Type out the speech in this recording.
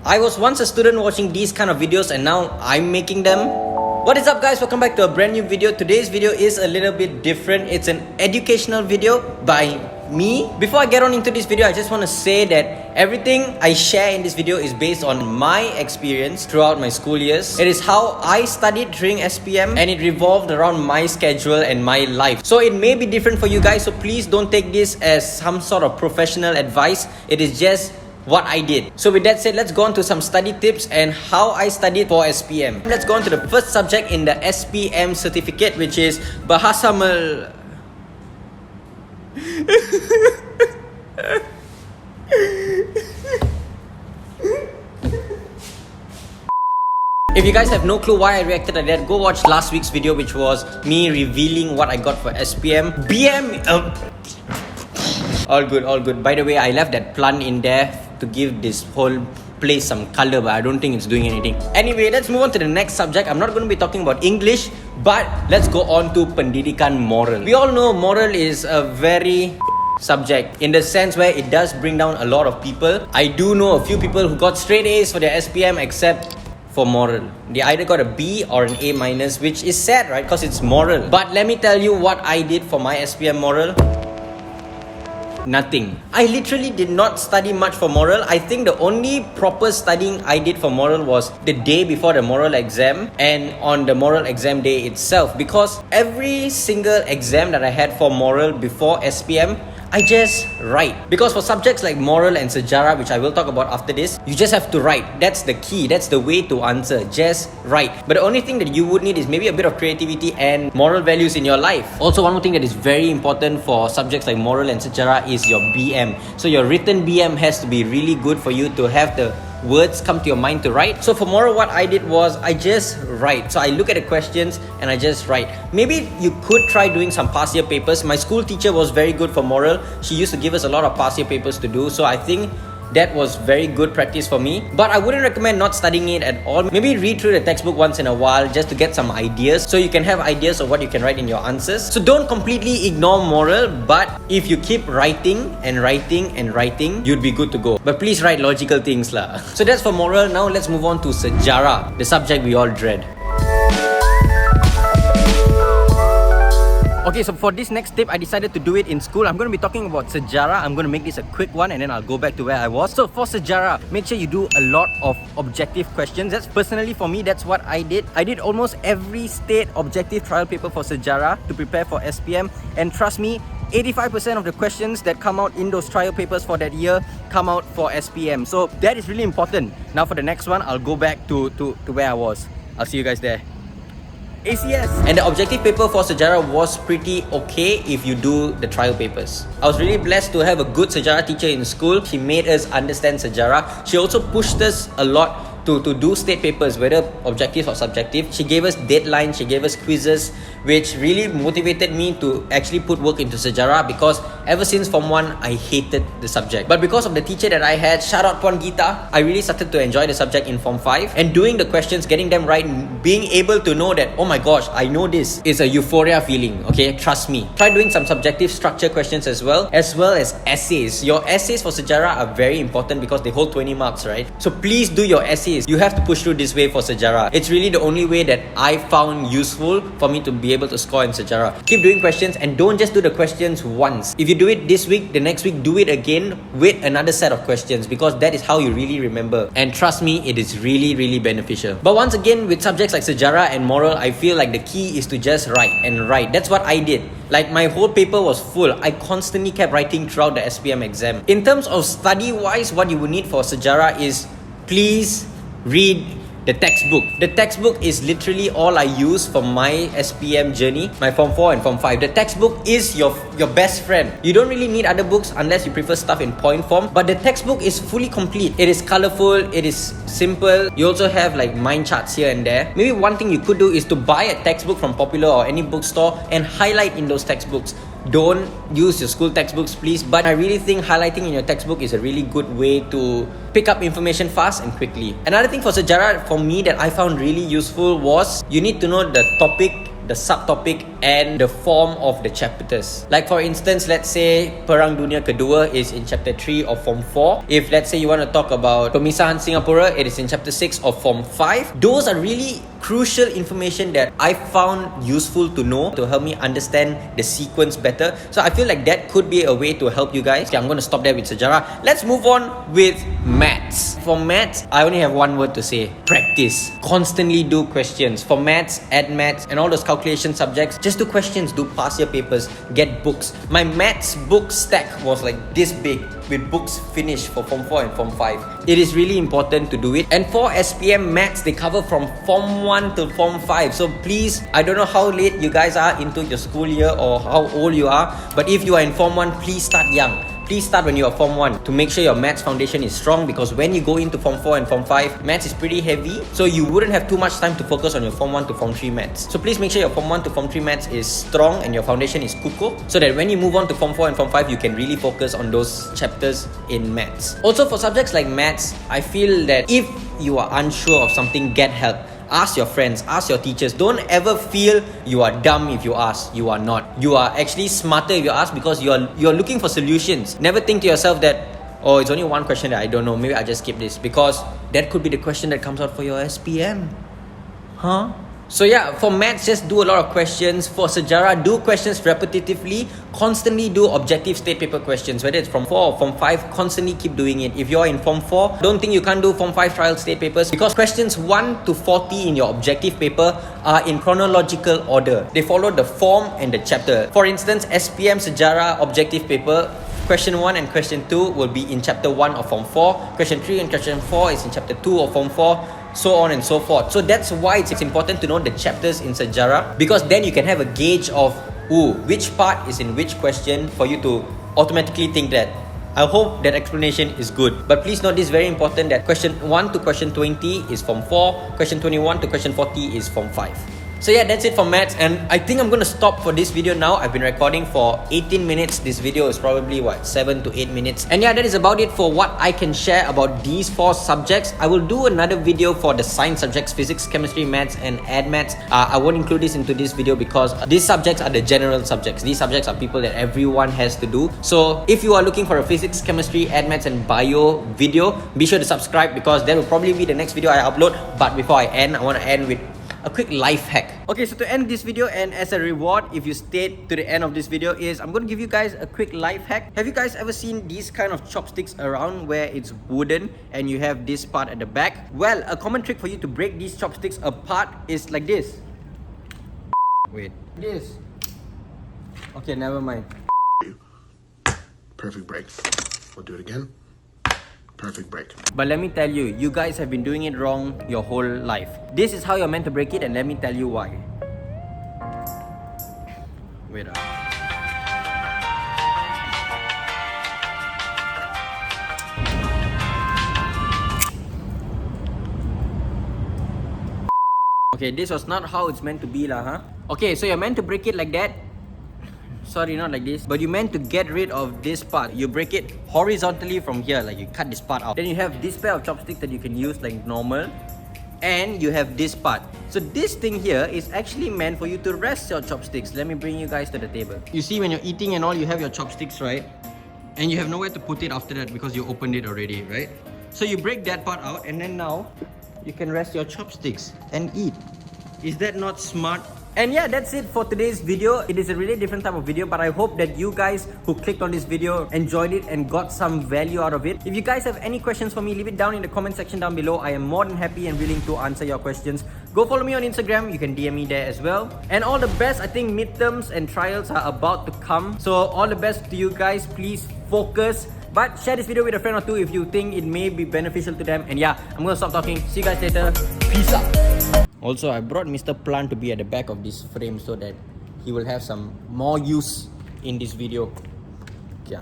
I was once a student watching these kind of videos and now I'm making them. What is up, guys? Welcome back to a brand new video. Today's video is a little bit different. It's an educational video by me. Before I get on into this video, I just want to say that everything I share in this video is based on my experience throughout my school years. It is how I studied during SPM and it revolved around my schedule and my life. So it may be different for you guys, so please don't take this as some sort of professional advice. It is just what I did. So with that said, let's go on to some study tips and how I studied for SPM. Let's go on to the first subject in the SPM certificate, which is Bahasa Melayu. If you guys have no clue why I reacted like that, go watch last week's video, which was me revealing what I got for SPM. All good. By the way, I left that plant in there to give this whole place some color, but I don't think it's doing anything. Anyway, let's move on to the next subject. I'm not going to be talking about English, but let's go on to Pendidikan Moral. We all know moral is a very subject in the sense where it does bring down a lot of people. I do know a few people who got straight A's for their SPM except for moral. They either got a B or an A minus, which is sad, right? Because it's moral. But let me tell you what I did for my SPM moral. Nothing. I literally did not study much for moral. I think the only proper studying I did for moral was the day before the moral exam and on the moral exam day itself, because every single exam that I had for moral before SPM, I just write. Because for subjects like moral and sejarah, which I will talk about after this, you just have to write. That's the key. That's the way to answer. Just write. But the only thing that you would need is maybe a bit of creativity and moral values in your life. Also, one more thing that is very important for subjects like moral and sejarah is your BM. So your written BM has to be really good for you to have the words come to your mind to write. So for moral, what I did was I just write. So I look at the questions and I just write. Maybe you could try doing some past year papers. My school teacher was very good for moral. She used to give us a lot of past year papers to do. So I think that was very good practice for me. But I wouldn't recommend not studying it at all. Maybe read through the textbook once in a while just to get some ideas, so you can have ideas of what you can write in your answers. So don't completely ignore moral, but if you keep writing and writing and writing, you'd be good to go. But please write logical things lah. So that's for moral. Now let's move on to sejarah, the subject we all dread. Okay, so for this next tip, I decided to do it in school. I'm going to be talking about sejarah. I'm going to make this a quick one and then I'll go back to where I was. So for sejarah, make sure you do a lot of objective questions. That's personally for me, that's what I did. I did almost every state objective trial paper for sejarah to prepare for SPM. And trust me, 85% of the questions that come out in those trial papers for that year come out for SPM. So that is really important. Now for the next one, I'll go back to where I was. I'll see you guys there. ACS. And the objective paper for sejarah was pretty okay if you do the trial papers. I was really blessed to have a good sejarah teacher in school. She made us understand sejarah. She also pushed us a lot to do state papers, whether objective or subjective. She gave us deadlines, she gave us quizzes, which really motivated me to actually put work into sejarah, because ever since Form 1, I hated the subject. But because of the teacher that I had, shout out Puan Gita, I really started to enjoy the subject in Form 5. And doing the questions, getting them right, being able to know that, oh my gosh, I know this, is a euphoria feeling, okay? Trust me. Try doing some subjective structure questions as well as essays. Your essays for sejarah are very important because they hold 20 marks, right? So please do your essays. You have to push through this way for sejarah. It's really the only way that I found useful for me to be able to score in sejarah. Keep doing questions and don't just do the questions once. If you do it this week, the next week do it again with another set of questions, because that is how you really remember. And trust me, it is really beneficial. But once again, with subjects like sejarah and moral, I feel like the key is to just write and write. That's what I did. Like my whole paper was full. I constantly kept writing throughout the SPM exam. In terms of study wise, what you would need for sejarah is, please read the textbook. The textbook is literally all I use for my SPM journey, my Form 4 and Form 5. The textbook is your best friend. You don't really need other books unless you prefer stuff in point form, but the textbook is fully complete. It is colorful, it is simple. You also have like mind charts here and there. Maybe one thing you could do is to buy a textbook from Popular or any bookstore and highlight in those textbooks. Don't use your school textbooks, please. But I really think highlighting in your textbook is a really good way to pick up information fast and quickly. Another thing for sejarah for me that I found really useful was, you need to know the topic the subtopic and the form of the chapters. Like for instance, let's say Perang Dunia Kedua is in chapter 3 of form 4. If let's say you want to talk about Pemisahan Singapura, it is in chapter 6 of form 5. Those are really crucial information that I found useful to know to help me understand the sequence better. So I feel like that could be a way to help you guys. Okay, I'm going to stop there with Sejarah. Let's move on with maths. For maths, I only have one word to say: practice. Constantly do questions. For maths, add maths, and all those calculation subjects, just do questions, do past year papers, get books. My maths book stack was like this big with books finished for form 4 and form 5. It is really important to do it. And for SPM maths, they cover from form 1 to form 5. So please, I don't know how late you guys are into your school year or how old you are, but if you are in form 1, please start young. Please start when you are form 1 to make sure your maths foundation is strong, because when you go into form 4 and form 5, maths is pretty heavy, so you wouldn't have too much time to focus on your form 1 to form 3 maths. So please make sure your form 1 to form 3 maths is strong and your foundation is kukuh, so that when you move on to form 4 and form 5, you can really focus on those chapters in maths. Also for subjects like maths, I feel that if you are unsure of something, get help. Ask your friends, ask your teachers. Don't ever feel you are dumb if you ask. You are not. You are actually smarter if you ask, because you are looking for solutions. Never think to yourself that, oh, it's only one question that I don't know, maybe I just skip this, because that could be the question that comes out for your SPM. Huh? So yeah, for maths, just do a lot of questions. For Sejarah, do questions repetitively. Constantly do objective state paper questions. Whether it's from 4 or from 5, constantly keep doing it. If you're in form 4, don't think you can't do form 5 trial state papers, because questions 1 to 40 in your objective paper are in chronological order. They follow the form and the chapter. For instance, SPM Sejarah objective paper, question 1 and question 2 will be in chapter 1 of form 4. Question 3 and question 4 is in chapter 2 of form 4. So on and so forth. So that's why it's important to know the chapters in Sejarah, because then you can have a gauge of which part is in which question for you to automatically think that. I hope that explanation is good. But please note this, very important, that question 1 to question 20 is form 4, question 21 to question 40 is form 5. So yeah, that's it for maths, and I think I'm going to stop for this video now. I've been recording for 18 minutes. This video is probably 7 to 8 minutes. And yeah, that is about it for what I can share about these 4 subjects. I will do another video for the science subjects: physics, chemistry, maths, and add maths. I won't include this into this video because these subjects are the general subjects. These subjects are people that everyone has to do. So if you are looking for a physics, chemistry, add maths, and bio video, be sure to subscribe, because that will probably be the next video I upload. But before I end, I want to end with a quick life hack. Okay, so to end this video, and as a reward if you stayed to the end of this video, is I'm going to give you guys a quick life hack. Have you guys ever seen these kind of chopsticks around where it's wooden and you have this part at the back? Well, a common trick for you to break these chopsticks apart is like this. Wait, this. Okay, never mind. Perfect break. We'll do it again. Perfect break. But let me tell you, you guys have been doing it wrong your whole life. This is how you're meant to break it, and let me tell you why. Wait up. Okay, this was not how it's meant to be lah, huh? Okay, so you're meant to break it like that. Sorry, not like this, but you meant to get rid of this part. You break it horizontally from here, like you cut this part out. Then you have this pair of chopsticks that you can use like normal, and you have this part. So this thing here is actually meant for you to rest your chopsticks. Let me bring you guys to the table. You see, when you're eating and all, you have your chopsticks, right? And you have nowhere to put it after that because you opened it already, right? So you break that part out, and then now you can rest your chopsticks and eat. Is that not smart? And yeah, that's it for today's video. It is a really different type of video, but I hope that you guys who clicked on this video enjoyed it and got some value out of it. If you guys have any questions for me, leave it down in the comment section down below. I am more than happy and willing to answer your questions. Go follow me on Instagram. You can DM me there as well. And all the best. I think midterms and trials are about to come. So all the best to you guys. Please focus. But share this video with a friend or two if you think it may be beneficial to them. And yeah, I'm gonna stop talking. See you guys later. Peace out. Also, I brought Mr. Plant to be at the back of this frame so that he will have some more use in this video. Yeah.